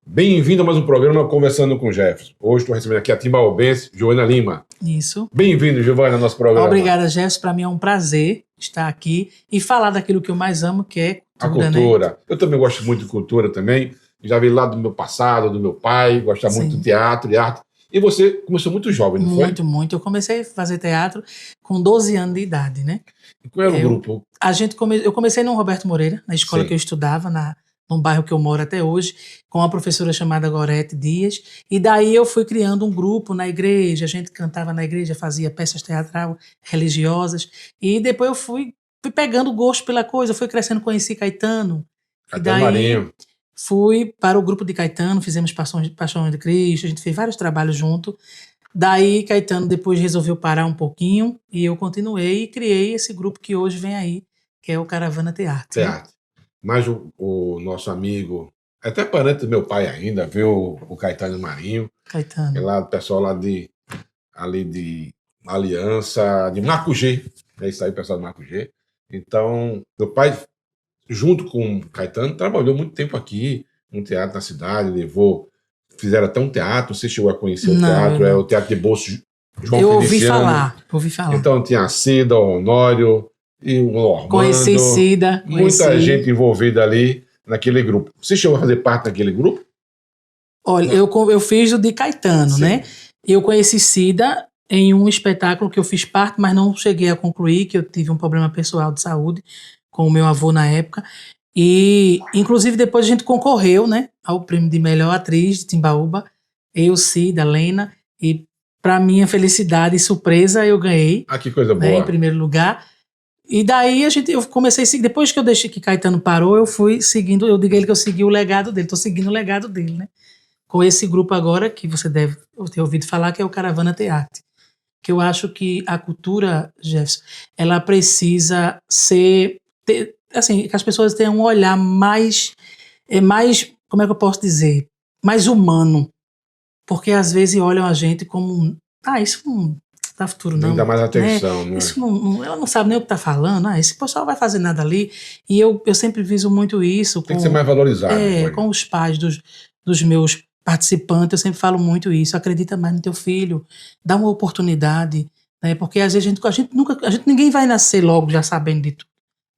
Bem-vindo a mais um programa Conversando com Jefferson. Hoje estou recebendo aqui a timbaúbense, Giovana Lima. Isso. Bem-vindo, Giovana, ao nosso programa. Obrigada, Jefferson. Para mim é um prazer estar aqui e falar daquilo que eu mais amo, que é cultura, a cultura. Né? Eu também gosto muito de cultura também. Já vi lá do meu passado, do meu pai, gostava muito de teatro, de arte. E você começou muito jovem, não foi? Muito. Eu comecei a fazer teatro com 12 anos de idade, né? E qual era o grupo? Eu comecei no Roberto Moreira, na escola que eu estudava, num bairro que eu moro até hoje, com uma professora chamada Gorete Dias. E daí eu fui criando um grupo na igreja, a gente cantava na igreja, fazia peças teatrais religiosas. E depois eu fui pegando gosto pela coisa, fui crescendo, conheci Caetano. Caetano e daí Marinho. Fui para o grupo de Caetano, fizemos Paixão de Cristo, a gente fez vários trabalhos junto. Daí Caetano depois resolveu parar um pouquinho e eu continuei e criei esse grupo que hoje vem aí, que é o Caravana Teatro. Né? Mas o nosso amigo, até parente do meu pai ainda, viu o Caetano Marinho. Caetano. É lá, o pessoal lá de Aliança, de Marco G. É isso aí, o pessoal de Marco G. Então, meu pai, junto com o Caetano, trabalhou muito tempo aqui, no teatro na cidade, fizeram até um teatro, você chegou a conhecer o teatro, é o Teatro de Bolso João Eu Feliciano. ouvi falar. Então tinha a Cida, o Honório e o Ormando. Conheci Cida. Muita gente envolvida ali naquele grupo. Você chegou a fazer parte daquele grupo? Olha, eu fiz o de Caetano, Sim. né? Eu conheci Cida em um espetáculo que eu fiz parte, mas não cheguei a concluir, que eu tive um problema pessoal de saúde com o meu avô na época. E, inclusive, depois a gente concorreu, né, ao prêmio de melhor atriz de Timbaúba, eu, Cida, Lena, e para minha felicidade e surpresa eu ganhei. Ah, que coisa boa. Né, em primeiro lugar. E daí eu comecei a seguir, depois que eu deixei que Caetano parou, eu fui seguindo, eu digo a ele que eu segui o legado dele, estou seguindo o legado dele, né? Com esse grupo agora, que você deve ter ouvido falar, que é o Caravana Teatro. Que eu acho que a cultura, Jefferson, ela precisa assim, que as pessoas tenham um olhar mais, como é que eu posso dizer, mais humano, porque às vezes olham a gente como, isso não dá futuro não. Nem dá mais atenção, né? Isso ela não sabe nem o que está falando, esse pessoal vai fazer nada ali, e eu sempre viso muito isso. Tem que ser mais valorizado. Com os pais dos meus participantes, eu sempre falo muito isso, acredita mais no teu filho, dá uma oportunidade, né? Porque às vezes ninguém vai nascer logo já sabendo de tudo.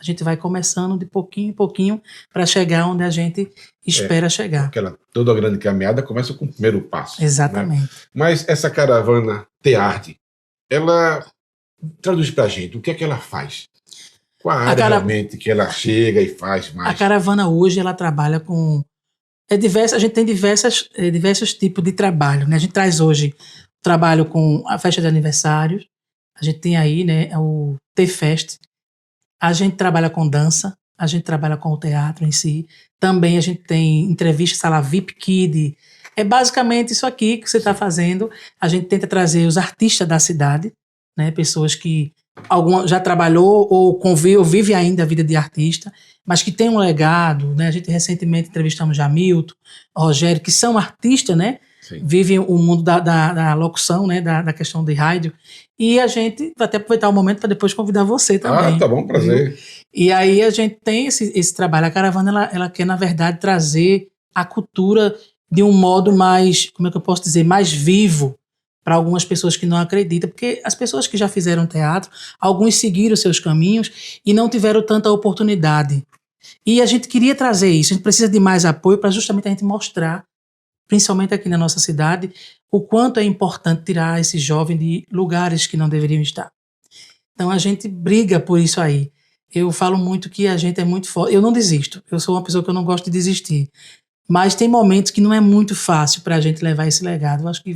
A gente vai começando de pouquinho em pouquinho para chegar onde a gente espera chegar. Toda grande caminhada começa com o primeiro passo. Exatamente. Né? Mas essa Caravana Teatro, ela traduz pra gente, o que é que ela faz? Qual a área realmente que ela chega e faz mais? A Caravana hoje, ela trabalha com... a gente tem diversos tipos de trabalho, né? A gente traz hoje trabalho com a festa de aniversários, a gente tem aí, né, o T-Fest, a gente trabalha com dança, a gente trabalha com o teatro em si, também a gente tem entrevista, sala VIP Kid, é basicamente isso aqui que você está fazendo. A gente tenta trazer os artistas da cidade, né, pessoas que alguma já trabalhou ou vive ainda a vida de artista, mas que tem um legado, né? A gente recentemente entrevistamos Jamilton, Rogério, que são artistas, né? Sim. Vivem o mundo da locução, né? Da questão de rádio. E a gente vai até aproveitar o momento para depois convidar você também. Tá bom, prazer. E aí a gente tem esse trabalho. A Caravana, ela quer, na verdade, trazer a cultura de um modo mais, como é que eu posso dizer, mais vivo para algumas pessoas que não acreditam, porque as pessoas que já fizeram teatro, alguns seguiram seus caminhos e não tiveram tanta oportunidade. E a gente queria trazer isso, a gente precisa de mais apoio para justamente a gente mostrar, principalmente aqui na nossa cidade, o quanto é importante tirar esse jovem de lugares que não deveriam estar. Então a gente briga por isso aí. Eu falo muito que a gente é muito forte, eu não desisto, eu sou uma pessoa que eu não gosto de desistir. Mas tem momentos que não é muito fácil para a gente levar esse legado. Eu acho que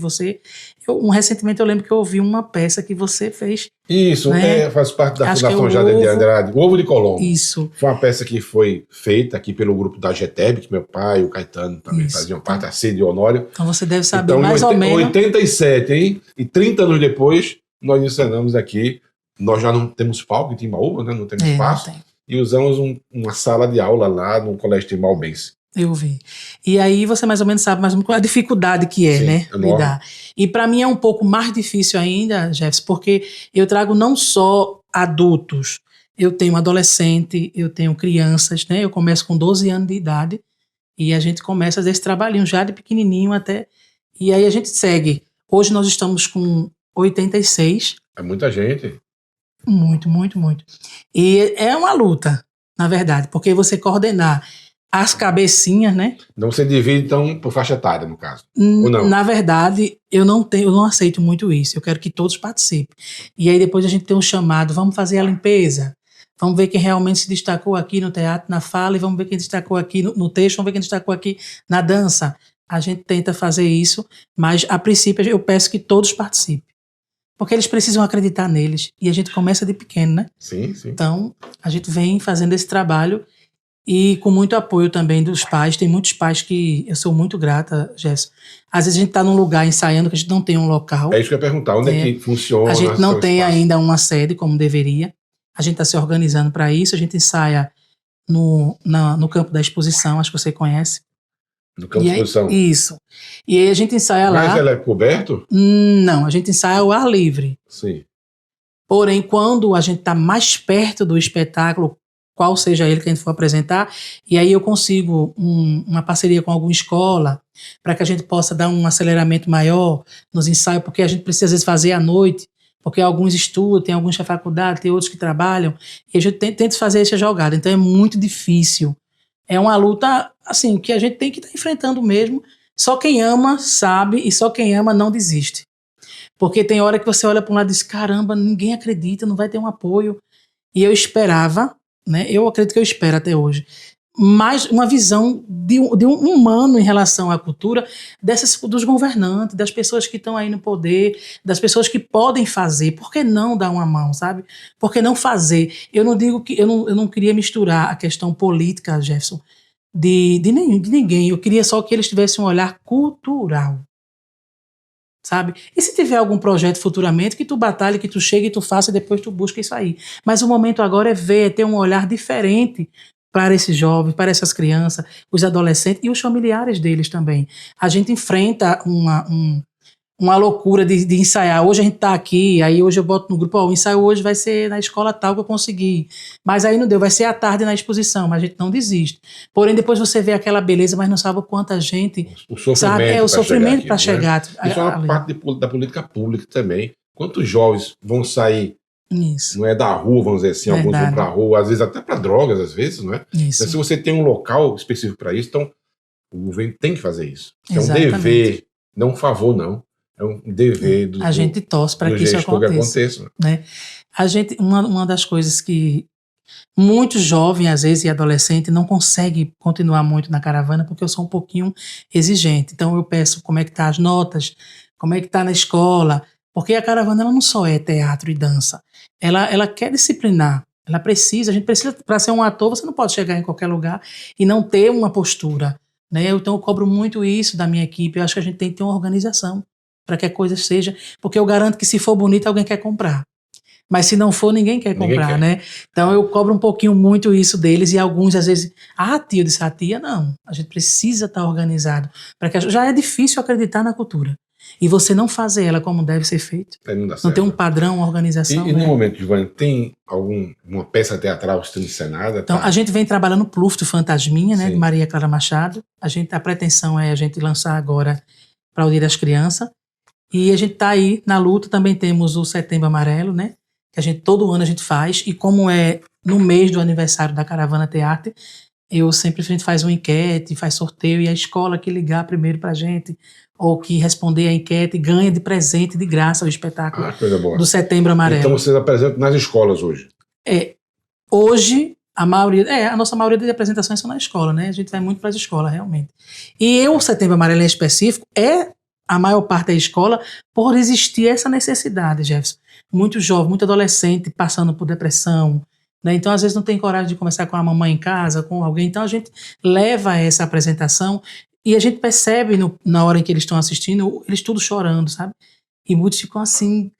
recentemente eu lembro que eu ouvi uma peça que você fez. Isso, né? Faz parte da Fundação Jade de Andrade, O Ovo de Colombo. Isso. Foi uma peça que foi feita aqui pelo grupo da GETEB, que meu pai e o Caetano também faziam parte, a Cida e o Honório. Então você deve saber mais ou menos. 87, hein? E 30 anos depois, nós encenamos aqui. Nós já não temos palco em Timbaúba, né? Não temos espaço. Não tem. E usamos uma sala de aula lá no Colégio Timbaúbense. Eu vi. E aí você mais ou menos sabe mais ou menos a dificuldade que é, sim, né? Lidar. E para mim é um pouco mais difícil ainda, Jefferson, porque eu trago não só adultos, eu tenho adolescente, eu tenho crianças, né? Eu começo com 12 anos de idade E a gente começa a fazer esse trabalhinho já de pequenininho até... E aí a gente segue. Hoje nós estamos com 86. É muita gente. Muito, muito, muito. E é uma luta, na verdade, porque você coordenar as cabecinhas, né? Então você divide, então, por faixa etária, no caso. Ou não? Na verdade, eu não aceito muito isso. Eu quero que todos participem. E aí depois a gente tem um chamado, vamos fazer a limpeza. Vamos ver quem realmente se destacou aqui no teatro, na fala, e vamos ver quem destacou aqui no texto, vamos ver quem destacou aqui na dança. A gente tenta fazer isso, mas a princípio eu peço que todos participem. Porque eles precisam acreditar neles. E a gente começa de pequeno, né? Sim, sim. Então, a gente vem fazendo esse trabalho e com muito apoio também dos pais. Tem muitos pais que eu sou muito grata, Gerson. Às vezes a gente está num lugar ensaiando que a gente não tem um local. É isso que eu ia perguntar. Onde é que funciona? A gente não tem espaço? ainda uma sede como deveria. A gente está se organizando para isso. A gente ensaia no campo da exposição, acho que você conhece. No campo de exposição? Isso. E aí a gente ensaia lá. Mas ela é coberto? Não, a gente ensaia ao ar livre. Sim. Porém, quando a gente está mais perto do espetáculo, qual seja ele que a gente for apresentar, e aí eu consigo uma parceria com alguma escola para que a gente possa dar um aceleramento maior nos ensaios, porque a gente precisa às vezes fazer à noite, porque alguns estudam, tem alguns da faculdade, tem outros que trabalham, e a gente tenta fazer essa jogada, então é muito difícil. É uma luta, assim, que a gente tem que estar enfrentando mesmo. Só quem ama sabe e só quem ama não desiste. Porque tem hora que você olha para um lado e diz, caramba, ninguém acredita, não vai ter um apoio. E eu esperava, né? Eu acredito que eu espero até hoje, mais uma visão de um humano em relação à cultura dos governantes, das pessoas que estão aí no poder, das pessoas que podem fazer. Por que não dar uma mão, sabe? Por que não fazer? Eu não digo que eu não queria misturar a questão política, Jefferson, de ninguém. Eu queria só que eles tivessem um olhar cultural. Sabe? E se tiver algum projeto futuramente, que tu batalhe, que tu chegue, e tu faça e depois tu busca isso aí. Mas o momento agora é ver, é ter um olhar diferente para esses jovens, para essas crianças, os adolescentes e os familiares deles também. A gente enfrenta uma loucura de ensaiar. Hoje a gente está aqui, aí hoje eu boto no grupo, o ensaio hoje vai ser na escola tal que eu consegui. Mas aí não deu, vai ser à tarde na exposição, mas a gente não desiste. Porém, depois você vê aquela beleza, mas não sabe o quanto a gente... O sofrimento, sabe? É o sofrimento para chegar. Né? Isso é uma parte da política pública também. Quantos jovens vão sair, isso. Não é da rua, vamos dizer assim, alguns vão para a rua, às vezes até para drogas, às vezes, não é? Isso. Então, se você tem um local específico para isso, então o governo tem que fazer isso. É um Exatamente. dever, não um favor, não. É um dever do a gente torce para que isso aconteça. Né? A gente, uma das coisas que muitos jovens, às vezes, e adolescentes, não conseguem continuar muito na caravana porque eu sou um pouquinho exigente. Então eu peço como é que tá as notas, como é que tá na escola, porque a caravana ela não só é teatro e dança, ela quer disciplinar. Ela precisa, a gente precisa, para ser um ator, você não pode chegar em qualquer lugar e não ter uma postura. Né? Então eu cobro muito isso da minha equipe, eu acho que a gente tem que ter uma organização para que a coisa seja, porque eu garanto que se for bonito alguém quer comprar, mas se não for ninguém quer comprar, né? Então eu cobro um pouquinho muito isso deles e alguns às vezes, tia, eu disse, tia não, a gente precisa estar organizado, para que já é difícil acreditar na cultura e você não fazer ela como deve ser feito, não ter um padrão, uma organização. E no momento, Giovanni, tem uma peça teatral sendo encenada? Então a gente vem trabalhando o Plufto Fantasminha, né, Sim. de Maria Clara Machado. A pretensão é a gente lançar agora para o Dia das Crianças. E a gente está aí na luta, também temos o Setembro Amarelo, né? Que a gente todo ano a gente faz, e como é no mês do aniversário da Caravana Teatro, a gente faz uma enquete, faz sorteio, e a escola que ligar primeiro pra gente, ou que responder a enquete, ganha de presente, de graça, o espetáculo do Setembro Amarelo. Então vocês apresentam nas escolas hoje? Hoje, a nossa maioria das apresentações são na escola, né? A gente vai muito para as escolas, realmente. E o Setembro Amarelo em específico a maior parte da escola, por existir essa necessidade, Jefferson. Muito jovem, muito adolescente passando por depressão, né? Então às vezes não tem coragem de conversar com a mamãe em casa, com alguém, então a gente leva essa apresentação e a gente percebe na hora em que eles estão assistindo, eles tudo chorando, sabe? E muitos ficam assim,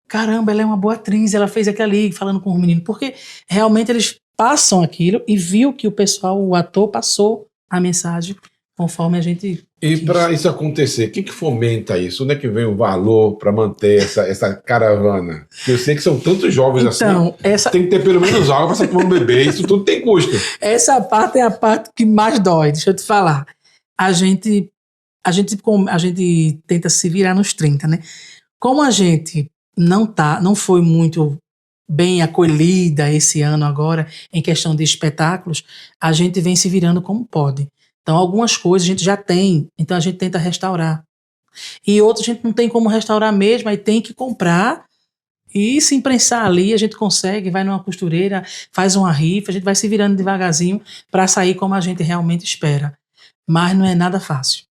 caramba, ela é uma boa atriz, ela fez aquilo ali, falando com os meninos, porque realmente eles passam aquilo e viu que o ator passou a mensagem conforme a gente E para isso acontecer, o que fomenta isso? Onde é que vem o valor para manter essa caravana? Porque eu sei que são tantos jovens Então, assim. Tem que ter pelo menos água para você tomar um bebê. Isso tudo tem custo. Essa parte é a parte que mais dói, deixa eu te falar. A gente tenta se virar nos 30, né? Como a gente não foi muito bem acolhida esse ano agora em questão de espetáculos, a gente vem se virando como pode. Então, algumas coisas a gente já tem, então a gente tenta restaurar. E outras a gente não tem como restaurar mesmo, aí tem que comprar e se imprensar ali, a gente consegue, vai numa costureira, faz uma rifa, a gente vai se virando devagarzinho para sair como a gente realmente espera. Mas não é nada fácil.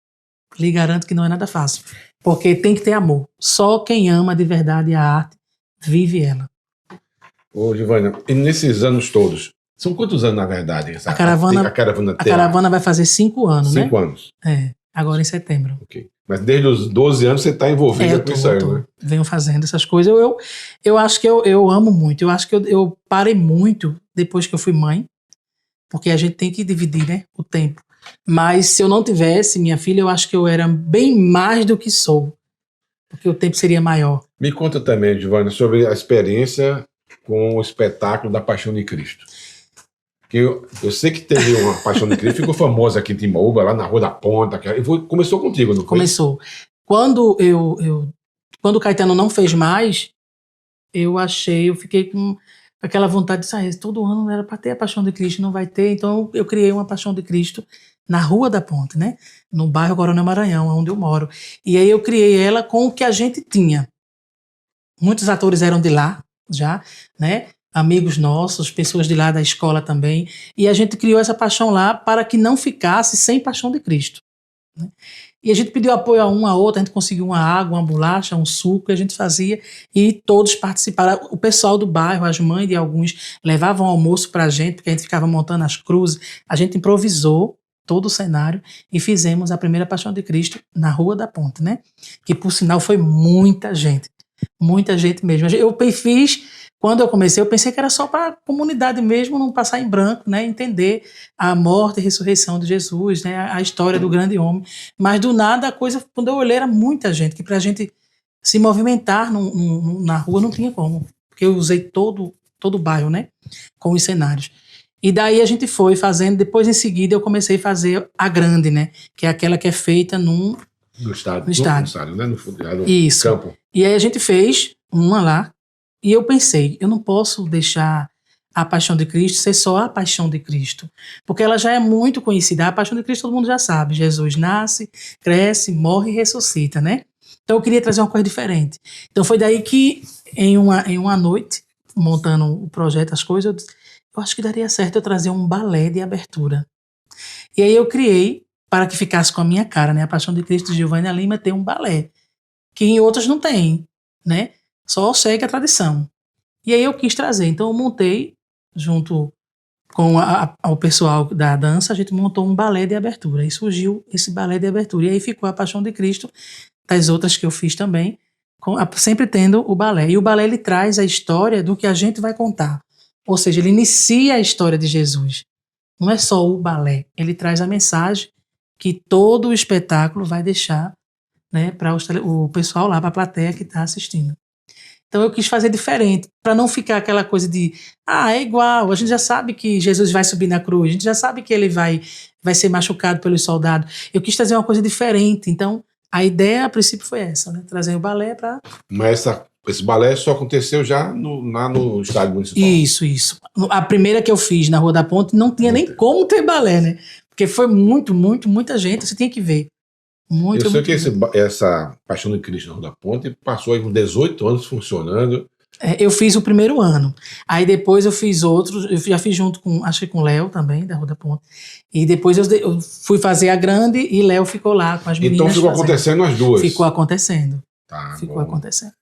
Lhe garanto que não é nada fácil. Porque tem que ter amor. Só quem ama de verdade a arte vive ela. Ô, Giovânia, e nesses anos todos, são quantos anos, na verdade? A caravana vai fazer 5 anos, 5 anos. Agora em setembro. Okay. Mas desde os 12 anos você está envolvida com isso aí, né? Venho fazendo essas coisas. Eu acho que eu amo muito. Eu acho que eu parei muito depois que eu fui mãe. Porque a gente tem que dividir, né, o tempo. Mas se eu não tivesse minha filha, eu acho que eu era bem mais do que sou. Porque o tempo seria maior. Me conta também, Giovânia, sobre a experiência com o espetáculo da Paixão de Cristo. Que eu sei que teve uma Paixão de Cristo, ficou famosa aqui em Timbaúba, lá na Rua da Ponta. Começou contigo, não foi? Começou. Quando o Caetano não fez mais, eu fiquei com aquela vontade de sair. Todo ano era para ter a Paixão de Cristo, não vai ter. Então eu criei uma Paixão de Cristo na Rua da Ponte, né? No bairro Coronel Maranhão, onde eu moro. E aí eu criei ela com o que a gente tinha. Muitos atores eram de lá, já, né? Amigos nossos, pessoas de lá da escola também. E a gente criou essa paixão lá para que não ficasse sem Paixão de Cristo, né? E a gente pediu apoio a um, a outro, a gente conseguiu uma água, uma bolacha, um suco, e a gente fazia, e todos participaram. O pessoal do bairro, as mães de alguns, levavam almoço pra gente, porque a gente ficava montando as cruzes. A gente improvisou todo o cenário e fizemos a primeira Paixão de Cristo na Rua da Ponte, né? Que, por sinal, foi muita gente mesmo. Eu fiz, quando eu comecei, eu pensei que era só para a comunidade mesmo não passar em branco, né? Entender a morte e ressurreição de Jesus, né? A história do grande homem. Mas do nada a coisa, quando eu olhei, era muita gente, que para a gente se movimentar na rua não tinha como, porque eu usei todo o bairro, né? Com os cenários. E daí a gente foi fazendo, depois em seguida eu comecei a fazer a grande, né? Que é aquela que é feita no estádio, né? No Isso. Campo. E aí a gente fez uma lá, e eu pensei, eu não posso deixar a Paixão de Cristo ser só a Paixão de Cristo, porque ela já é muito conhecida. A Paixão de Cristo todo mundo já sabe, Jesus nasce, cresce, morre e ressuscita, né? Então eu queria trazer uma coisa diferente. Então foi daí que, em uma noite, montando o projeto, as coisas, eu acho que daria certo eu trazer um balé de abertura. E aí eu criei, para que ficasse com a minha cara, né? A Paixão de Cristo de Giovânia Lima tem um balé, que em outras não tem, né? Só segue a tradição. E aí eu quis trazer. Então eu montei, junto com o pessoal da dança, a gente montou um balé de abertura. E surgiu esse balé de abertura. E aí ficou a Paixão de Cristo, das outras que eu fiz também, sempre tendo o balé. E o balé, ele traz a história do que a gente vai contar. Ou seja, ele inicia a história de Jesus. Não é só o balé. Ele traz a mensagem que todo o espetáculo vai deixar, né, para o pessoal lá, para a plateia que está assistindo. Então eu quis fazer diferente, para não ficar aquela coisa de, é igual, a gente já sabe que Jesus vai subir na cruz, a gente já sabe que ele vai ser machucado pelos soldados. Eu quis trazer uma coisa diferente, então a ideia a princípio foi essa, né, trazer o balé para... Mas esse balé só aconteceu já lá no estádio municipal? Isso. A primeira que eu fiz na Rua da Ponte não tinha nem como ter balé, né? Porque foi muita gente, você tinha que ver. Eu sei que essa Paixão de Cristo na Rua da Ponte passou aí com 18 anos funcionando. Eu fiz o primeiro ano. Aí depois eu fiz outros, eu já fiz junto com, acho que com o Léo também, da Rua da Ponte. E depois eu fui fazer a grande e Léo ficou lá com as meninas. Então ficou acontecendo as duas? Ficou acontecendo. Ficou acontecendo.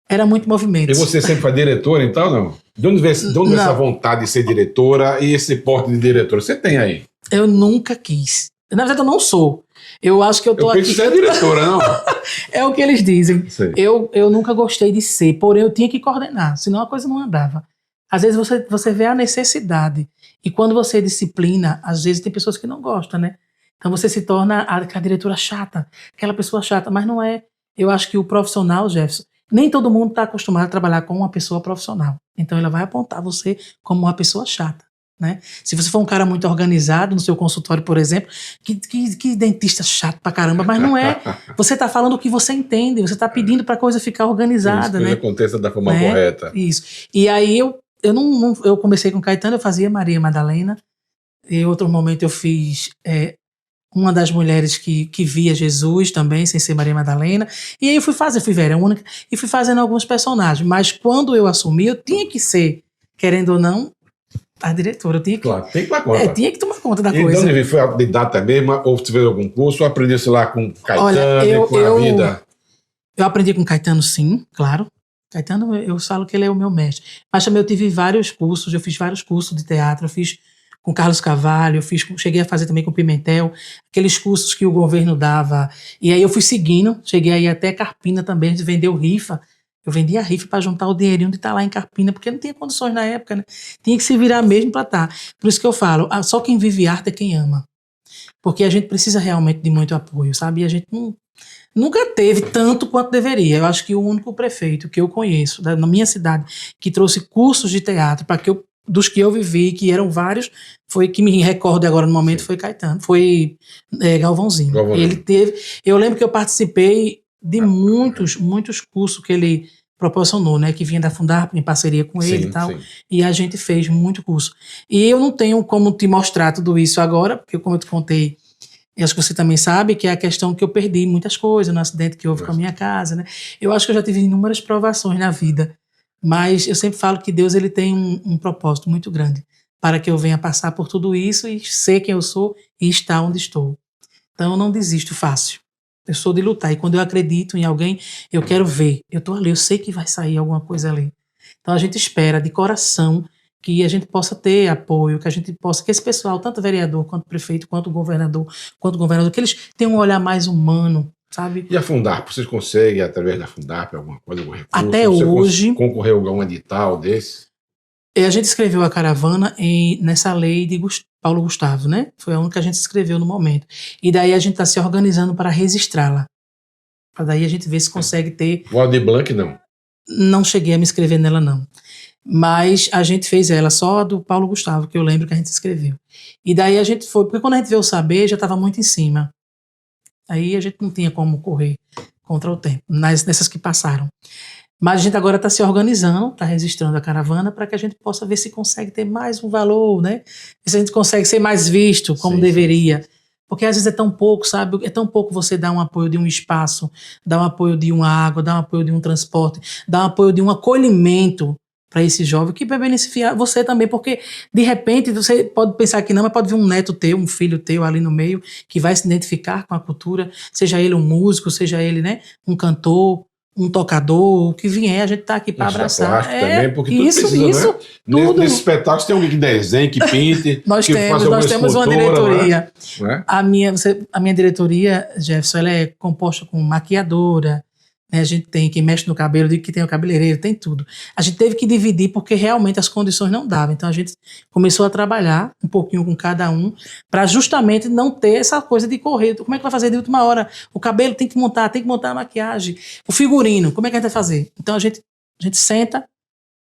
Era muito movimento. E você sempre foi diretora, então, não? De onde veio essa vontade de ser diretora e esse porte de diretora? Você tem aí? Eu nunca quis. Na verdade, eu não sou. Eu acho que eu tô aqui... Você é diretora, não? É o que eles dizem. Eu nunca gostei de ser, porém eu tinha que coordenar, senão a coisa não andava. Às vezes você vê a necessidade. E quando você disciplina, às vezes tem pessoas que não gostam, né? Então você se torna a diretora chata, aquela pessoa chata, mas não é. Eu acho que o profissional, Jefferson, nem todo mundo está acostumado a trabalhar com uma pessoa profissional. Então ela vai apontar você como uma pessoa chata, né? Se você for um cara muito organizado no seu consultório, por exemplo, que dentista chato pra caramba, mas não é. Você está falando o que você entende, você está pedindo para a coisa ficar organizada, Isso, né? que aconteça da forma Né? correta. Isso. E aí eu comecei com Caetano, eu fazia Maria Madalena. Em outro momento eu fiz uma das mulheres que via Jesus também, sem ser Maria Madalena. E aí eu fui Verônica, e fui fazendo alguns personagens. Mas quando eu assumi, eu tinha que ser, querendo ou não, a diretora. Eu tinha que, Claro, tem que dar conta. tinha que tomar conta da E coisa. de onde foi autodidata mesmo? Ou você fez algum curso? Ou aprendeu-se lá com Caetano, Olha, com a vida? Eu aprendi com Caetano, sim, claro. Caetano, eu falo que ele é o meu mestre. Mas também eu tive vários cursos, eu fiz vários cursos de teatro, eu fiz com Carlos Carvalho, cheguei a fazer também com Pimentel, aqueles cursos que o governo dava. E aí eu fui seguindo, cheguei aí até Carpina também, de vender rifa. Eu vendia rifa para juntar o dinheirinho de estar lá em Carpina, porque não tinha condições na época, né? Tinha que se virar mesmo para estar. Por isso que eu falo, só quem vive arte é quem ama. Porque a gente precisa realmente de muito apoio, sabe? E a gente nunca teve tanto quanto deveria. Eu acho que o único prefeito que eu conheço, na minha cidade, que trouxe cursos de teatro para que dos que eu vivi, que eram vários, foi que me recordo agora no momento, foi Caetano, foi Galvãozinho. Ele teve. Eu lembro que eu participei de muitos cursos que ele proporcionou, né? Que vinha da Fundarp em parceria com ele e tal. Sim. E a gente fez muito curso. E eu não tenho como te mostrar tudo isso agora, porque como eu te contei, eu acho que você também sabe que é a questão que eu perdi muitas coisas no acidente que houve com a minha casa, né? Eu acho que eu já tive inúmeras provações na vida, mas eu sempre falo que Deus ele tem um propósito muito grande para que eu venha passar por tudo isso e ser quem eu sou e estar onde estou. Então eu não desisto fácil. Eu sou de lutar e quando eu acredito em alguém, eu quero ver. Eu estou ali, eu sei que vai sair alguma coisa ali. Então a gente espera de coração que a gente possa ter apoio, que a gente possa, que esse pessoal, tanto vereador, quanto prefeito, quanto governador, que eles tenham um olhar mais humano, sabe? E a Fundarp, vocês conseguem, através da Fundarp, alguma coisa, algum recurso? Até hoje... Concorreu a algum edital desse? A gente escreveu a caravana nessa lei de Paulo Gustavo, né? Foi a única que a gente escreveu no momento. E daí a gente está se organizando para registrá-la. Para daí a gente ver se consegue ter... O Aldir Blanc, não? Não cheguei a me inscrever nela, não. Mas a gente fez ela só a do Paulo Gustavo, que eu lembro que a gente escreveu. E daí a gente foi, porque quando a gente veio saber, já estava muito em cima. Aí a gente não tinha como correr contra o tempo, nessas que passaram. Mas a gente agora está se organizando, está registrando a caravana para que a gente possa ver se consegue ter mais um valor, né? Se a gente consegue ser mais visto como deveria. Sim. Porque às vezes é tão pouco, sabe? É tão pouco você dar um apoio de um espaço, dar um apoio de uma água, dar um apoio de um transporte, dar um apoio de um acolhimento para esse jovem, que vai beneficiar você também, porque de repente você pode pensar que não, mas pode vir um neto teu, um filho teu ali no meio, que vai se identificar com a cultura, seja ele um músico, seja ele, né, um cantor, um tocador, o que vier, a gente tá aqui para abraçar. Também, porque tudo precisa, né? Tudo. Nesse espetáculo tem alguém que desenhe, que pinte, nós temos uma diretoria. Né? A minha diretoria, Jefferson, ela é composta com maquiadora, né? A gente tem quem mexe no cabelo, que tem o cabeleireiro, tem tudo. A gente teve que dividir porque realmente as condições não davam. Então a gente começou a trabalhar um pouquinho com cada um para justamente não ter essa coisa de correr. Como é que vai fazer de última hora? O cabelo tem que montar a maquiagem. O figurino, como é que a gente vai fazer? Então a gente senta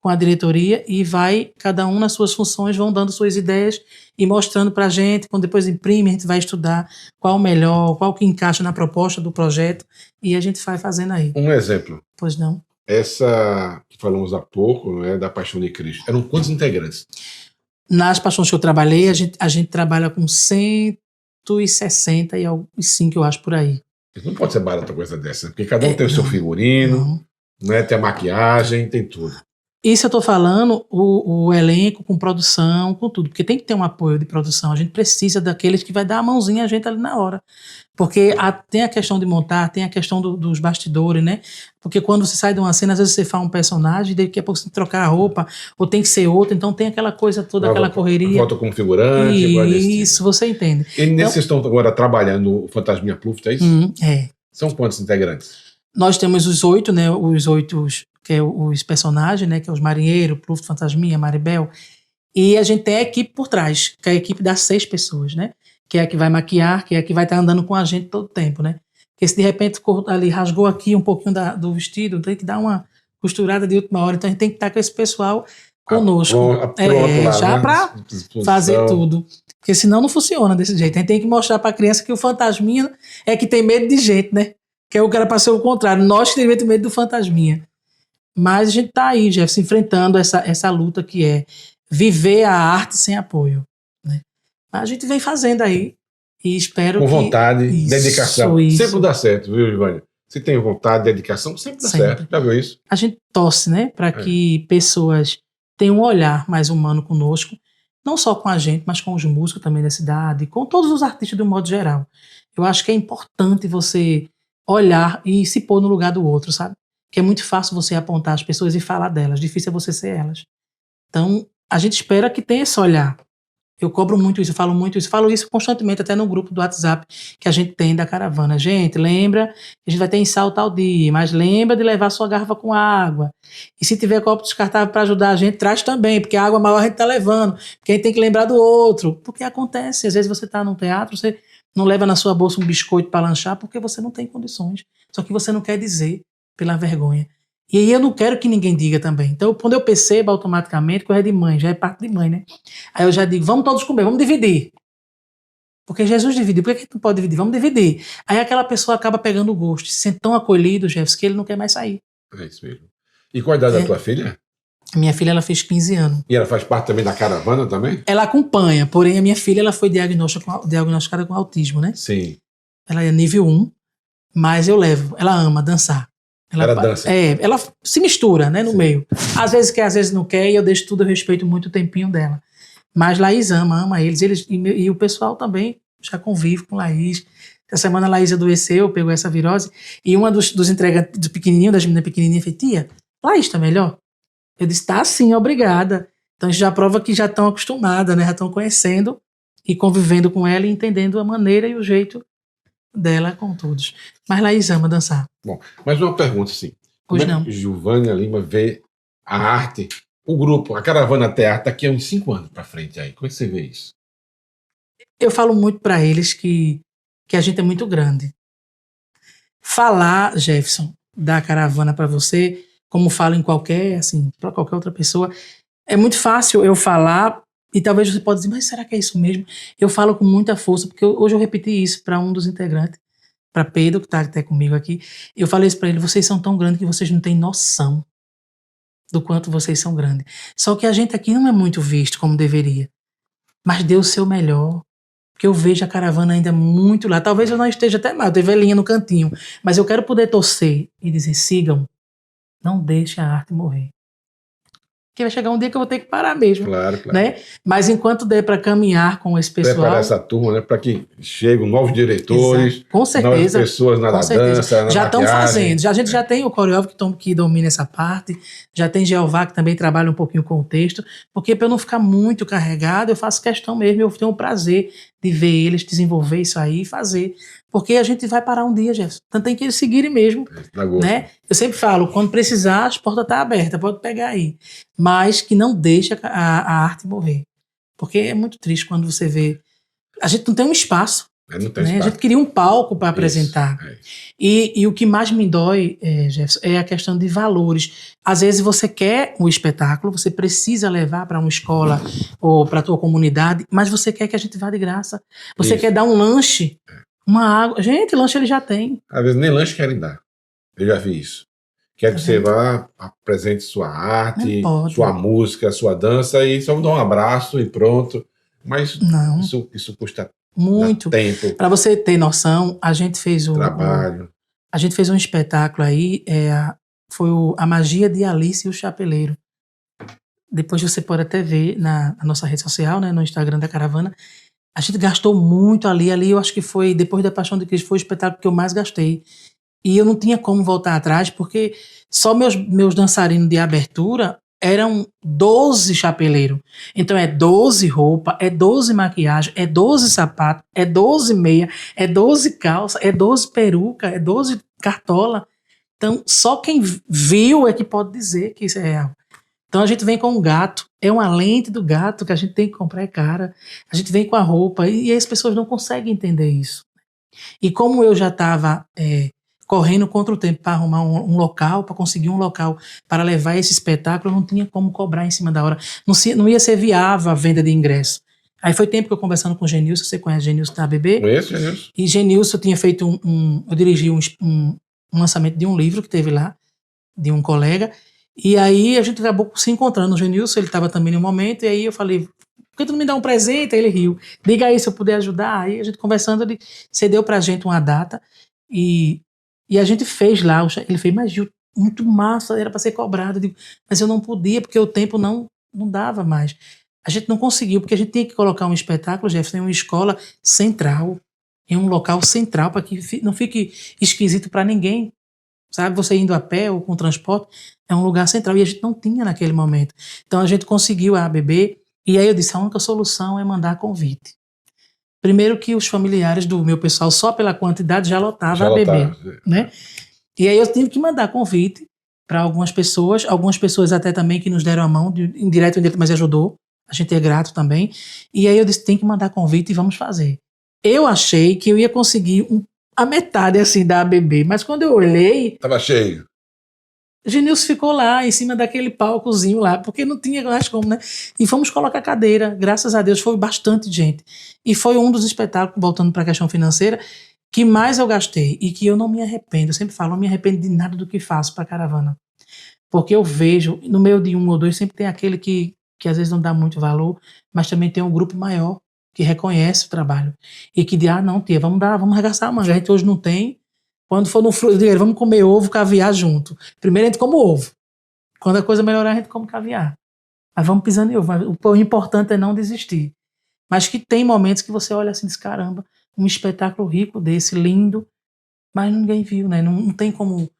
com a diretoria e vai, cada um nas suas funções, vão dando suas ideias e mostrando para a gente, quando depois imprime, a gente vai estudar qual o melhor, qual que encaixa na proposta do projeto e a gente vai fazendo aí. Um exemplo. Pois não. Essa que falamos há pouco, né, da Paixão de Cristo, eram quantos integrantes? Nas paixões que eu trabalhei, a gente trabalha com 165, eu acho, por aí. Não pode ser barata coisa dessa, porque cada um tem o seu figurino, né, tem a maquiagem, tem tudo. Isso eu estou falando, o elenco com produção, com tudo, porque tem que ter um apoio de produção. A gente precisa daqueles que vai dar a mãozinha a gente ali na hora. Porque tem a questão de montar, tem a questão dos bastidores, né? Porque quando você sai de uma cena, às vezes você faz um personagem, daqui a pouco você tem que trocar a roupa, ou tem que ser outro, então tem aquela coisa toda, aquela correria. Volta como figurante. Isso, você entende. E nesse vocês estão agora trabalhando o Fantasminha Pluft, é isso? É. São quantos integrantes? Nós temos os 8, né? Os 8... que é os personagens, né, que é os marinheiros, Pluft, Fantasminha, Maribel, e a gente tem a equipe por trás, que é a equipe das 6 pessoas, né, que é a que vai maquiar, que é a que vai estar andando com a gente todo o tempo, né? Porque se de repente ali rasgou aqui um pouquinho do vestido, tem que dar uma costurada de última hora, então a gente tem que estar com esse pessoal conosco. Pronto lá, já né? para fazer tudo. Porque senão não funciona desse jeito. A gente tem que mostrar para a criança que o fantasminha é que tem medo de gente, né? Que é o cara para ser o contrário. Nós temos medo do fantasminha. Mas a gente está aí, Jefferson, enfrentando essa luta que é viver a arte sem apoio, né? A gente vem fazendo aí e espero que... Com vontade, dedicação. Sempre dá certo, viu, Giovânia? Se tem vontade, dedicação, sempre dá certo. Já viu isso? A gente torce, né, para que pessoas tenham um olhar mais humano conosco, não só com a gente, mas com os músicos também da cidade, com todos os artistas de um modo geral. Eu acho que é importante você olhar e se pôr no lugar do outro, sabe? Que é muito fácil você apontar as pessoas e falar delas, difícil é você ser elas. Então, a gente espera que tenha esse olhar. Eu cobro muito isso, falo isso constantemente, até no grupo do WhatsApp que a gente tem da caravana. Gente, lembra que a gente vai ter ensaio tal dia, mas lembra de levar sua garrafa com água. E se tiver copo descartável para ajudar a gente, traz também, porque a água maior a gente está levando, porque a gente tem que lembrar do outro. Porque acontece, às vezes você está num teatro, você não leva na sua bolsa um biscoito para lanchar porque você não tem condições. Só que você não quer dizer pela vergonha. E aí eu não quero que ninguém diga também. Então, quando eu percebo automaticamente, coisa de mãe, já é parte de mãe, né? Aí eu já digo, vamos todos comer, vamos dividir. Porque Jesus dividiu, por que a gente não pode dividir? Vamos dividir. Aí aquela pessoa acaba pegando o gosto, se sente tão acolhido, Jefferson, que ele não quer mais sair. É isso mesmo. E qual a idade da tua filha? Minha filha, ela fez 15 anos. E ela faz parte também da caravana também? Ela acompanha, porém a minha filha, ela foi diagnosticada com autismo, né? Sim. Ela é nível 1, mas eu levo, ela ama dançar. Ela dança. Ela se mistura, né, no meio. Às vezes quer, às vezes não quer, e eu deixo tudo, eu respeito muito o tempinho dela. Mas Laís ama eles e o pessoal também já convive com Laís. Essa semana a Laís adoeceu, pegou essa virose, e uma dos entregantes, do pequenininho, das meninas pequenininhas, fez, tia, Laís tá melhor? Eu disse, tá sim, obrigada. Então isso já prova que já estão acostumadas, né, já estão conhecendo e convivendo com ela e entendendo a maneira e o jeito dela com todos. Mas Laís ama dançar. Bom, mas uma pergunta assim. Pois como não. É que Giovânia Lima vê a arte, o grupo, a Caravana Teatro, daqui a uns 5 anos para frente aí? Como é que você vê isso? Eu falo muito para eles que a gente é muito grande. Falar, Jefferson, da caravana para você, como falo em qualquer, assim, para qualquer outra pessoa, é muito fácil eu falar e talvez você pode dizer, mas será que é isso mesmo? Eu falo com muita força, porque hoje eu repeti isso para um dos integrantes, para Pedro, que está até comigo aqui. Eu falei isso para ele, vocês são tão grandes que vocês não têm noção do quanto vocês são grandes. Só que a gente aqui não é muito visto como deveria, mas dê o seu melhor, porque eu vejo a caravana ainda muito lá. Talvez eu não esteja até mal, eu tenho velhinha no cantinho, mas eu quero poder torcer e dizer, sigam, não deixe a arte morrer. Porque vai chegar um dia que eu vou ter que parar mesmo. Claro. Né? Mas enquanto der para caminhar com esse pessoal... Preparar essa turma, né, para que cheguem novos diretores, exato. Com certeza, novas pessoas na dança, na já estão maquiagem. fazendo. A gente já tem o coreógrafo que domina essa parte, já tem Jeová que também trabalha um pouquinho com o texto, porque para eu não ficar muito carregado, eu faço questão mesmo, eu tenho o prazer de ver eles desenvolver isso aí e fazer. Porque a gente vai parar um dia, Jefferson. Então tem que eles seguirem mesmo. Né? Eu sempre falo, quando precisar, as portas estão abertas, pode pegar aí. Mas que não deixe a arte morrer. Porque é muito triste quando você vê... A gente não tem um espaço. Não tem né? espaço. A gente queria um palco para apresentar. E o que mais me dói, Jefferson, é a questão de valores. Às vezes você quer um espetáculo, você precisa levar para uma escola ou para a tua comunidade, mas você quer que a gente vá de graça. Você quer dar um lanche, uma água. Gente, lanche ele já tem. Às vezes nem lanche querem dar. Eu já vi isso. Quer que você vá, apresente sua arte, sua música, sua dança e só dar um abraço e pronto. Mas não. Isso custa muito tempo. Para você ter noção, a gente fez trabalho. A gente fez um espetáculo aí, foi A Magia de Alice e o Chapeleiro. Depois você pode até ver na nossa rede social, né, no Instagram da Caravana. A gente gastou muito ali eu acho que foi, depois da Paixão de Cristo, foi o espetáculo que eu mais gastei. E eu não tinha como voltar atrás, porque só meus dançarinos de abertura eram 12 chapeleiros. Então é 12 roupa, é 12 maquiagem, é 12 sapato, é 12 meia, é 12 calça, é 12 peruca, é 12 cartola. Então só quem viu é que pode dizer que isso é real. Então a gente vem com um gato, é uma lente do gato que a gente tem que comprar, é cara. A gente vem com a roupa e as pessoas não conseguem entender isso. E como eu já estava correndo contra o tempo para arrumar um local, para conseguir um local para levar esse espetáculo, eu não tinha como cobrar em cima da hora. Não ia ser viável a venda de ingresso. Aí foi tempo que eu conversando com o Genilson, você conhece o Genilson da ABB? Conheço. E Genilson tinha feito eu dirigi um lançamento de um livro que teve lá, de um colega, e aí a gente acabou se encontrando. O Genilson, ele estava também no momento, e aí eu falei, por que tu não me dá um presente? Aí ele riu. Diga aí se eu puder ajudar. Aí a gente conversando, ele cedeu pra gente uma data, e a gente fez lá. Ele fez, mas Gil, muito massa, era para ser cobrado. Eu digo, mas eu não podia, porque o tempo não dava mais. A gente não conseguiu, porque a gente tinha que colocar um espetáculo, Jefferson, em uma escola central, em um local central, para que não fique esquisito para ninguém, sabe? Você indo a pé ou com transporte, é um lugar central, e a gente não tinha naquele momento. Então a gente conseguiu a ABB, e aí eu disse, a única solução é mandar convite. Primeiro que os familiares do meu pessoal, só pela quantidade, já lotava a ABB, né? E aí eu tive que mandar convite para algumas pessoas até também que nos deram a mão, indireto, mas ajudou. A gente é grato também. E aí eu disse, tem que mandar convite e vamos fazer. Eu achei que eu ia conseguir a metade assim da ABB, mas quando eu olhei... Tava cheio. Genilson ficou lá, em cima daquele palcozinho lá, porque não tinha mais como, né? E fomos colocar cadeira, graças a Deus, foi bastante gente. E foi um dos espetáculos, voltando para a questão financeira, que mais eu gastei e que eu não me arrependo. Eu sempre falo, não me arrependo de nada do que faço para a caravana. Porque eu vejo, no meio de um ou dois, sempre tem aquele que às vezes não dá muito valor, mas também tem um grupo maior que reconhece o trabalho. E que diz, não, tia, vamos arregaçar a manga. A gente hoje não tem. Quando for no dinheiro, vamos comer ovo, caviar junto. Primeiro a gente come ovo. Quando a coisa melhorar, a gente come caviar. Mas vamos pisando em ovo. O importante é não desistir. Mas que tem momentos que você olha assim e diz, caramba, um espetáculo rico desse, lindo, mas ninguém viu, né? Não tem como...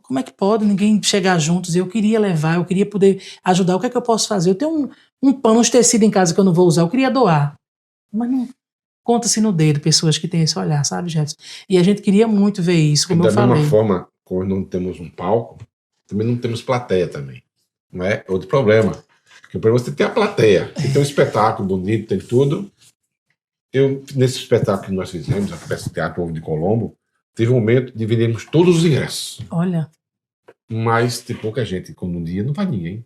Como é que pode ninguém chegar juntos? Eu queria levar, eu queria poder ajudar. O que é que eu posso fazer? Eu tenho um pano, uns tecidos em casa que eu não vou usar. Eu queria doar. Mas não... Conta-se no dedo pessoas que têm esse olhar, sabe, Jefferson? E a gente queria muito ver isso, como eu falei. Da mesma forma, quando não temos um palco, também não temos plateia também. Não é? Outro problema. Porque para você ter a plateia, você tem um espetáculo bonito, tem tudo. Nesse espetáculo que nós fizemos, a peça de Teatro Ovo de Colombo, teve um momento de vendermos todos os ingressos. Olha. Mas tem pouca gente. Como um dia, não vai ninguém.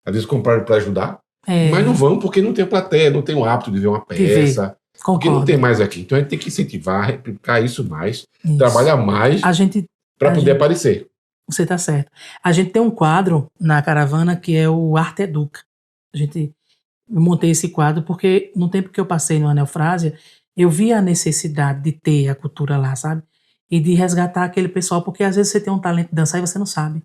Às vezes compraram para ajudar, mas não vão porque não tem plateia, não tem o hábito de ver uma peça. Porque não tem mais aqui. Então a gente tem que incentivar, replicar isso mais, trabalhar mais para poder aparecer. Você está certo. A gente tem um quadro na caravana que é o Arte Educa. Eu montei esse quadro porque no tempo que eu passei no Anelfrásia, eu vi a necessidade de ter a cultura lá, sabe? E de resgatar aquele pessoal, porque às vezes você tem um talento de dançar e você não sabe.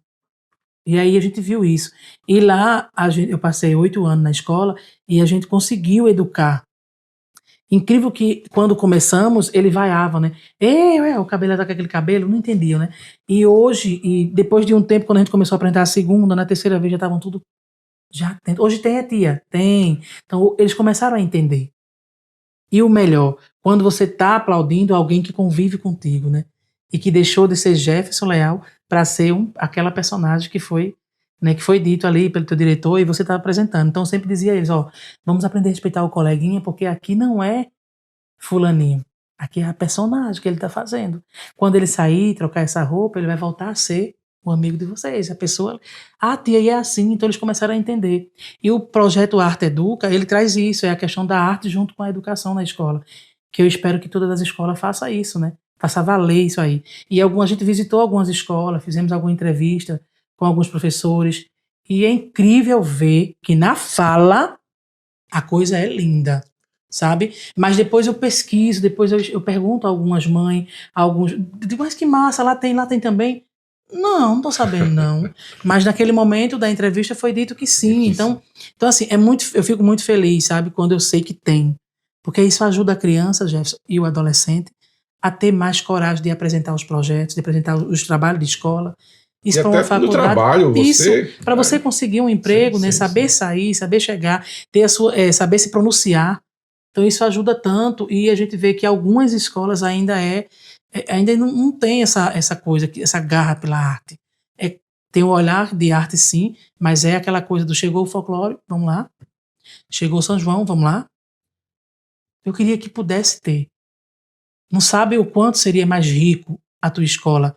E aí a gente viu isso. E lá eu passei 8 anos na escola e a gente conseguiu educar. Incrível que quando começamos, ele vaiava, né? O cabelo tá com aquele cabelo, não entendiam, né? E hoje, depois de um tempo, quando a gente começou a apresentar a segunda, na terceira vez já estavam tudo... Hoje tem, tia? Tem. Então eles começaram a entender. E o melhor, quando você tá aplaudindo alguém que convive contigo, né? E que deixou de ser Jefferson Leal para ser aquela personagem que foi, né, que foi dito ali pelo teu diretor e você tá apresentando. Então eu sempre dizia a eles, vamos aprender a respeitar o coleguinha, porque aqui não é fulaninho. Aqui é a personagem que ele tá fazendo. Quando ele sair, trocar essa roupa, ele vai voltar a ser o amigo de vocês. A pessoa, tia, e é assim. Então eles começaram a entender. E o projeto Arte Educa, ele traz isso, é a questão da arte junto com a educação na escola. Que eu espero que todas as escolas façam isso, né? Faça valer isso aí. E a gente visitou algumas escolas, fizemos alguma entrevista com alguns professores, e é incrível ver que na fala a coisa é linda, sabe? Mas depois eu pesquiso, depois eu pergunto a algumas mães, digo, mas que massa, lá tem também. Não tô sabendo não. Mas naquele momento da entrevista foi dito que sim. Então assim, eu fico muito feliz, sabe? Quando eu sei que tem. Porque isso ajuda a criança, Jefferson, e o adolescente a ter mais coragem de apresentar os projetos, de apresentar os trabalhos de escola. Isso para uma faculdade. No trabalho, para você conseguir um emprego, né? Saber sair, saber chegar, ter saber se pronunciar. Então isso ajuda tanto, e a gente vê que algumas escolas ainda não tem essa coisa, essa garra pela arte. tem o olhar de arte sim, mas é aquela coisa do chegou o folclore, vamos lá. Chegou o São João, vamos lá. Eu queria que pudesse ter. Não sabe o quanto seria mais rico a tua escola,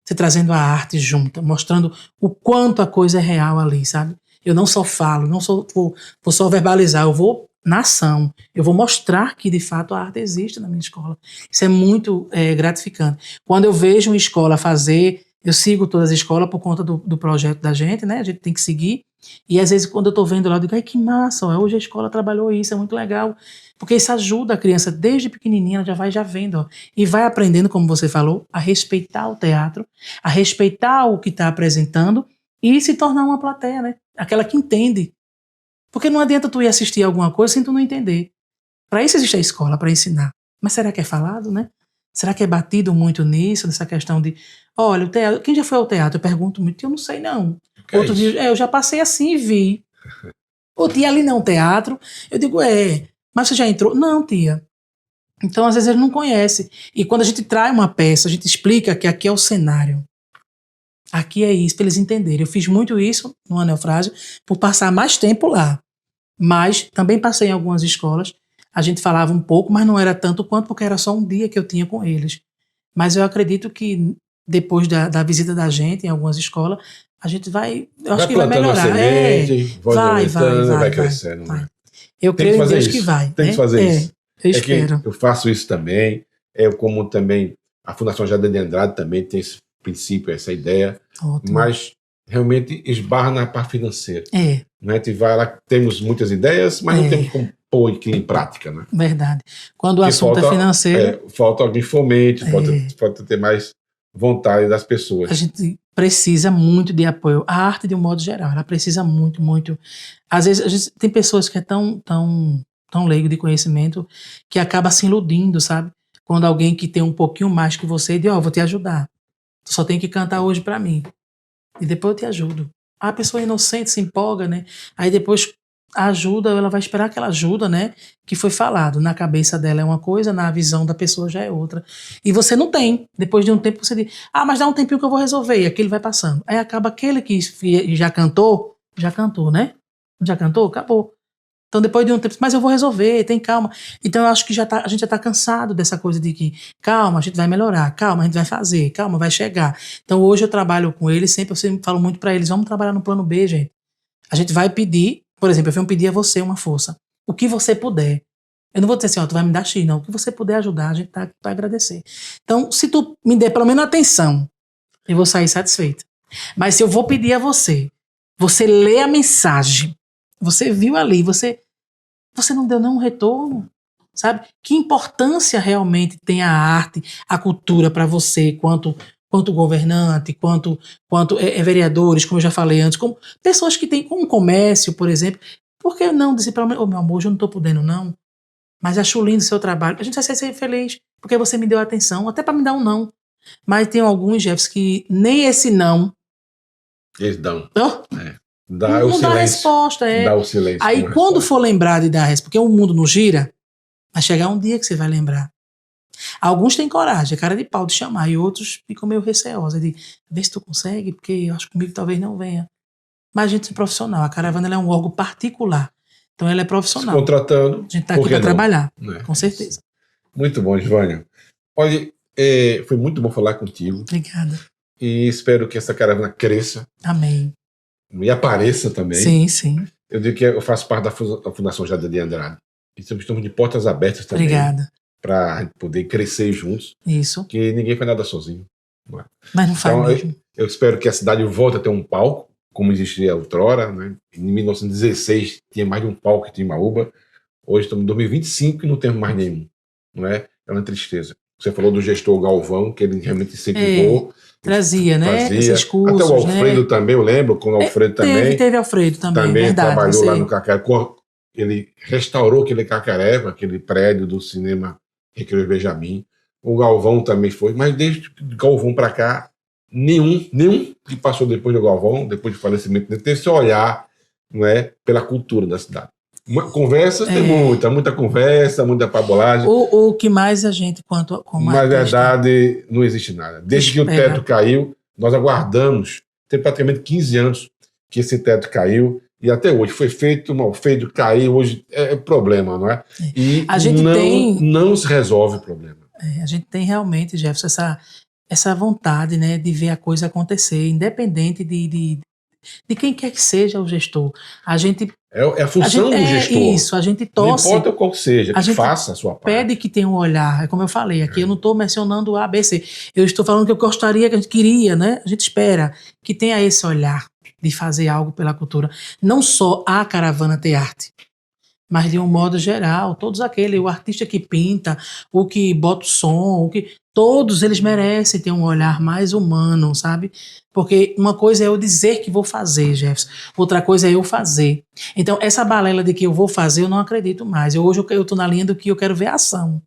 você trazendo a arte junta, mostrando o quanto a coisa é real ali, sabe? Eu não só falo, não só vou só verbalizar, eu vou na ação, eu vou mostrar que de fato a arte existe na minha escola. Isso é muito gratificante. Quando eu vejo uma escola fazer, eu sigo todas as escolas por conta do projeto da gente, né? A gente tem que seguir. E às vezes quando eu tô vendo lá, eu digo, ai que massa, ó, hoje a escola trabalhou isso, é muito legal. Porque isso ajuda a criança desde pequenininha, ela já vai já vendo, ó, e vai aprendendo, como você falou, a respeitar o teatro, a respeitar o que está apresentando e se tornar uma plateia, né? Aquela que entende. Porque não adianta tu ir assistir alguma coisa sem tu não entender. Para isso existe a escola, para ensinar. Mas será que é falado, né? Será que é batido muito nisso, nessa questão de, olha, o teatro, quem já foi ao teatro? Eu pergunto muito, eu não sei não. Outro dia, eu já passei assim e vi. Ô tia, ali não é um teatro? Eu digo, mas você já entrou? Não, tia. Então, às vezes, ele não conhece. E quando a gente traz uma peça, a gente explica que aqui é o cenário. Aqui é isso, para eles entenderem. Eu fiz muito isso no Anel Frágil, por passar mais tempo lá. Mas também passei em algumas escolas. A gente falava um pouco, mas não era tanto quanto, porque era só um dia que eu tinha com eles. Mas eu acredito que depois da visita da gente em algumas escolas, a gente vai... Eu acho que vai melhorar. Semente, vai crescendo. Vai. Eu creio em Deus que vai. Tem que fazer isso. Eu espero. Que eu faço isso também. Como também a Fundação Jardim de Andrade também tem esse princípio, essa ideia. Ótimo. Mas realmente esbarra na parte financeira. Né? A gente vai lá, temos muitas ideias, mas não temos como pôr aquilo em prática. Né? Verdade. Quando o assunto é financeiro... falta alguém fomente, falta ter mais vontade das pessoas. A gente precisa muito de apoio. A arte, de um modo geral, ela precisa muito, muito. Às vezes, a gente tem pessoas que é tão leigo de conhecimento que acaba se iludindo, sabe? Quando alguém que tem um pouquinho mais que você diz, vou te ajudar. Tu só tem que cantar hoje pra mim. E depois eu te ajudo. A pessoa inocente se empolga, né? Aí depois a ajuda, ela vai esperar aquela ajuda, né? Que foi falado. Na cabeça dela é uma coisa, na visão da pessoa já é outra. E você não tem. Depois de um tempo você diz, mas dá um tempinho que eu vou resolver. E aquilo vai passando. Aí acaba aquele que já cantou, né? Já cantou? Acabou. Então depois de um tempo, mas eu vou resolver, tem calma. Então eu acho que a gente já tá cansado dessa coisa de que, calma, a gente vai melhorar, calma, a gente vai fazer, calma, vai chegar. Então hoje eu trabalho com eles, eu sempre falo muito para eles, vamos trabalhar no plano B, gente. A gente vai pedir, por exemplo, eu venho pedir a você uma força. O que você puder. Eu não vou dizer assim, tu vai me dar X, não. O que você puder ajudar, a gente tá aqui pra agradecer. Então, se tu me der pelo menos atenção, eu vou sair satisfeita. Mas se eu vou pedir a você lê a mensagem, você viu ali, você não deu nenhum retorno, sabe? Que importância realmente tem a arte, a cultura para você, quanto governante, quanto vereadores, como eu já falei antes, como pessoas que têm um comércio, por exemplo. Por que não dizer para mim, meu amor, hoje eu não estou podendo não, mas acho lindo o seu trabalho. A gente vai ser feliz, porque você me deu atenção, até para me dar um não. Mas tem alguns, Jefferson, que nem esse não... Eles dão. Dá a resposta. Dá o silêncio. Aí quando resposta. For lembrar de dar a resposta, porque o mundo não gira, vai chegar um dia que você vai lembrar. Alguns têm coragem, é cara de pau de chamar, e outros ficam meio receosos, de ver se tu consegue, porque eu acho que comigo talvez não venha. Mas a gente é profissional, a caravana ela é um órgão particular, então ela é profissional. Se contratando. A gente está aqui para trabalhar, com certeza. Muito bom, Giovânia. Olha, foi muito bom falar contigo. Obrigada. E espero que essa caravana cresça. Amém. E apareça também. Sim, sim. Eu digo que eu faço parte da Fundação Jardim de Andrade. E estamos de portas abertas também. Obrigada. Para poder crescer juntos. Isso. Porque ninguém faz nada sozinho. Mas não faz mesmo. Eu espero que a cidade volte a ter um palco, como existia outrora. Né? Em 1916 tinha mais de um palco que tinha Imaúba. Hoje estamos em 2025 e não temos mais nenhum. Não é? É uma tristeza. Você falou do gestor Galvão, que ele realmente incentivou. Trazia, né? Esses cursos. Até o Alfredo também, eu lembro, com o Alfredo também. Teve Alfredo também, também verdade. Trabalhou lá no Cacaré. Ele restaurou aquele Cacaré, aquele prédio do cinema Recreio Benjamin. O Galvão também foi, mas desde Galvão para cá, nenhum que passou depois do Galvão, depois do falecimento dele, teve esse olhar, não é, pela cultura da cidade. Conversa, tem muita conversa, muita pabolagem. O que mais a gente, como na verdade, não existe nada. Desde que o teto caiu, nós aguardamos tem praticamente 15 anos que esse teto caiu, e até hoje foi feito, mal feito, caiu, hoje é problema, não é? E A gente não se resolve o problema. A gente tem realmente, Jefferson, essa vontade, né, de ver a coisa acontecer, independente de quem quer que seja o gestor. A gente é a função do gestor. Isso, a gente torce. Não importa qual que seja, que faça a sua parte. Pede que tenha um olhar, é como eu falei aqui, eu não estou mencionando o A, B, C. Eu estou falando que eu gostaria, que a gente queria, né? A gente espera que tenha esse olhar de fazer algo pela cultura. Não só a Caravana Ter Arte, mas de um modo geral, todos aqueles, o artista que pinta, o que bota o som, todos eles merecem ter um olhar mais humano, sabe? Porque uma coisa é eu dizer que vou fazer, Jefferson, outra coisa é eu fazer. Então, essa balela de que eu vou fazer, eu não acredito mais. Hoje eu estou na linha do que eu quero ver a ação.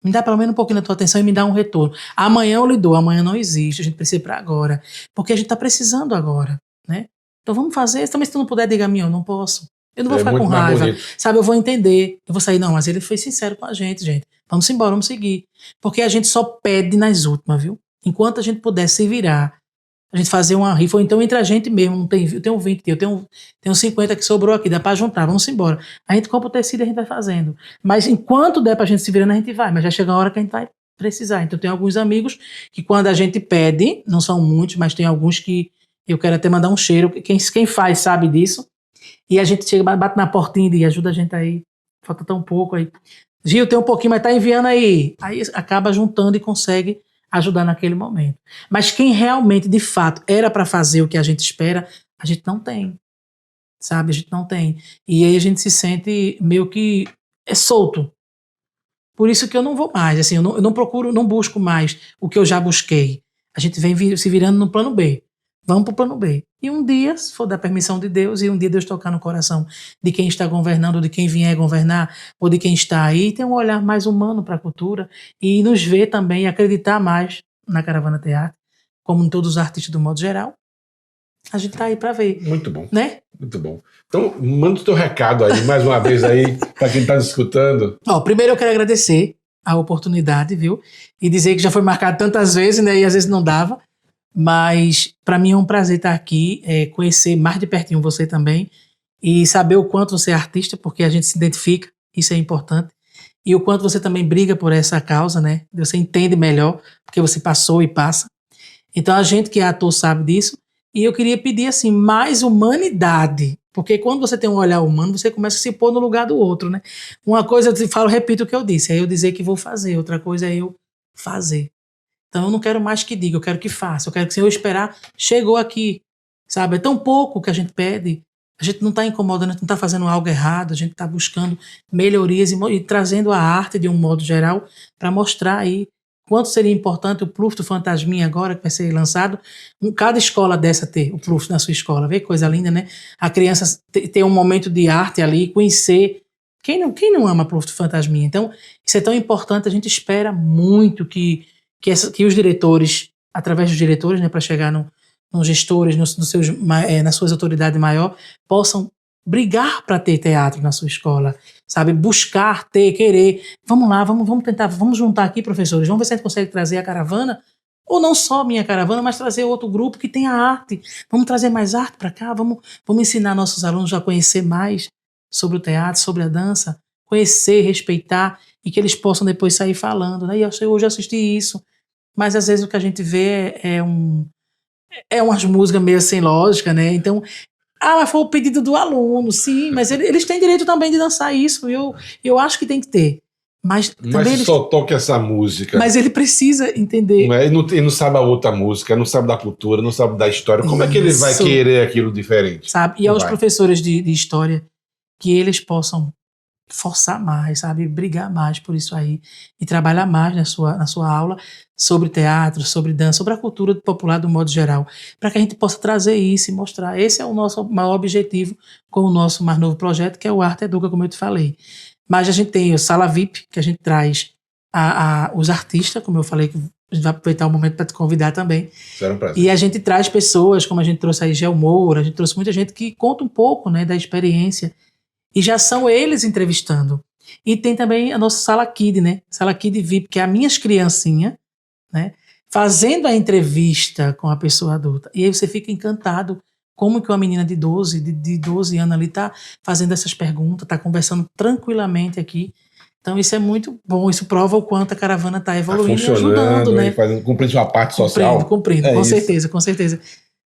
Me dá pelo menos um pouquinho da tua atenção e me dá um retorno. Amanhã eu lhe dou, amanhã não existe, a gente precisa ir para agora. Porque a gente está precisando agora, né? Então vamos fazer, também se tu não puder, diga a mim, eu não posso. Eu não vou ficar com raiva, sabe? Eu vou entender, eu vou sair, não, mas ele foi sincero com a gente. Vamos embora, vamos seguir. Porque a gente só pede nas últimas, viu? Enquanto a gente puder se virar, a gente fazer uma rifa, ou então entre a gente mesmo, não tem, eu tenho 20, eu tenho 50 que sobrou aqui, dá pra juntar, vamos embora. A gente compra o tecido e a gente vai fazendo. Mas enquanto der pra gente se virando, a gente vai, mas já chega a hora que a gente vai precisar. Então tem alguns amigos que quando a gente pede, não são muitos, mas tem alguns que eu quero até mandar um cheiro, quem faz sabe disso. E a gente chega, bate na portinha e ajuda a gente aí. Falta tão pouco aí. Gil, tem um pouquinho, mas tá enviando aí. Aí acaba juntando e consegue ajudar naquele momento. Mas quem realmente, de fato, era para fazer o que a gente espera, a gente não tem. Sabe? A gente não tem. E aí a gente se sente meio que solto. Por isso que eu não vou mais. Assim, eu não procuro, não busco mais o que eu já busquei. A gente vem se virando no plano B. Vamos para o plano B. E um dia, se for da permissão de Deus, e um dia Deus tocar no coração de quem está governando, ou de quem vier governar, ou de quem está aí, tem um olhar mais humano para a cultura e nos ver também, acreditar mais na Caravana Ter Arte, como em todos os artistas do modo geral. A gente está aí para ver. Muito bom. Né? Muito bom. Então, manda o teu recado aí, mais uma vez aí, para quem está nos escutando. Primeiro eu quero agradecer a oportunidade, viu? E dizer que já foi marcado tantas vezes, né? E às vezes não dava. Mas para mim é um prazer estar aqui, conhecer mais de pertinho você também e saber o quanto você é artista, porque a gente se identifica, isso é importante, e o quanto você também briga por essa causa, né? Você entende melhor, porque você passou e passa. Então a gente que é ator sabe disso, e eu queria pedir assim, mais humanidade, porque quando você tem um olhar humano, você começa a se pôr no lugar do outro, né? Uma coisa eu repito o que eu disse, é eu dizer que vou fazer, outra coisa é eu fazer. Então eu não quero mais que diga, eu quero que faça. Eu quero que se eu esperar, chegou aqui. Sabe? É tão pouco que a gente pede. A gente não está incomodando, a gente não está fazendo algo errado, a gente está buscando melhorias e trazendo a arte de um modo geral para mostrar aí quanto seria importante o Pluf do Fantasminha agora, que vai ser lançado. Cada escola dessa ter o Pluf na sua escola. Vê que coisa linda, né? A criança ter um momento de arte ali, conhecer. Quem não ama Pluf do Fantasminha? Então, isso é tão importante, a gente espera muito que os diretores, através dos diretores, né, para chegar nos gestores, nas suas autoridades maiores, possam brigar para ter teatro na sua escola, sabe? Buscar, querer. Vamos lá, vamos tentar, vamos juntar aqui, professores, vamos ver se a gente consegue trazer a caravana, ou não só a minha caravana, mas trazer outro grupo que tenha arte. Vamos trazer mais arte para cá, vamos ensinar nossos alunos a conhecer mais sobre o teatro, sobre a dança, conhecer, respeitar, e que eles possam depois sair falando, né? E eu hoje assisti isso. Mas às vezes o que a gente vê é umas músicas meio sem lógica, né? Então, mas foi o pedido do aluno, sim, mas eles têm direito também de dançar isso, eu acho que tem que ter. Mas só toca essa música. Mas ele precisa entender. Ele não sabe a outra música, não sabe da cultura, não sabe da história. Como é que ele vai querer aquilo diferente? Sabe? E aos professores de história, que eles possam forçar mais, sabe? Brigar mais por isso aí e trabalhar mais na sua aula sobre teatro, sobre dança, sobre a cultura popular do modo geral, para que a gente possa trazer isso e mostrar. Esse é o nosso maior objetivo com o nosso mais novo projeto, que é o Arte Educa, como eu te falei. Mas a gente tem o Sala VIP, que a gente traz os artistas, como eu falei, que a gente vai aproveitar o momento para te convidar também. Será um prazer. E a gente traz pessoas, como a gente trouxe aí Gel Moura, a gente trouxe muita gente que conta um pouco, né, da experiência. E já são eles entrevistando. E tem também a nossa Sala Kid, né? Sala Kid VIP, que é a minhas criancinhas, né? fazendo a entrevista com a pessoa adulta. E aí você fica encantado como que uma menina de 12 anos ali está fazendo essas perguntas, está conversando tranquilamente aqui. Então isso é muito bom, isso prova o quanto a caravana está evoluindo e ajudando, né? Cumprindo sua parte social. Cumprindo, com certeza, com certeza.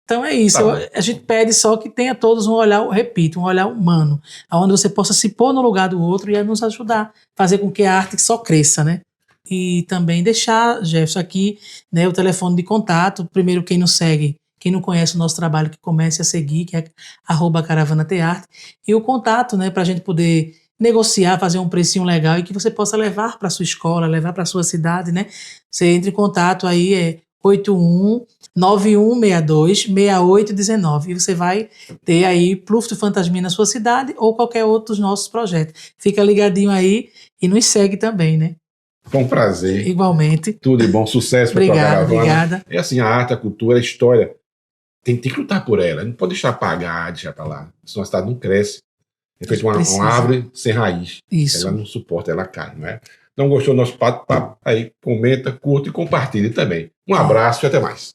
Então é isso, a gente pede só que tenha todos um olhar, repito, um olhar humano, onde você possa se pôr no lugar do outro e nos ajudar, fazer com que a arte só cresça, né? E também deixar, Jefferson, aqui, né, o telefone de contato. Primeiro, quem nos segue, quem não conhece o nosso trabalho, que comece a seguir, que é @caravanatearte, e o contato, né, para a gente poder negociar, fazer um precinho legal e que você possa levar para sua escola, levar para sua cidade, né? Você entra em contato aí, 81-9162-6819, e você vai ter aí Pluf do Fantasminha na sua cidade ou qualquer outro dos nossos projetos. Fica ligadinho aí e nos segue também, né? Foi um prazer. Igualmente. Tudo de bom, sucesso para a caravana. Obrigada. É assim, a arte, a cultura, a história, tem que lutar por ela. Não pode deixar apagar, deixar para lá. Senão a cidade não cresce. É feito uma árvore sem raiz. Isso. Ela não suporta, ela cai, não é? Não gostou do nosso papo? Aí comenta, curta e compartilhe também. Um abraço e até mais.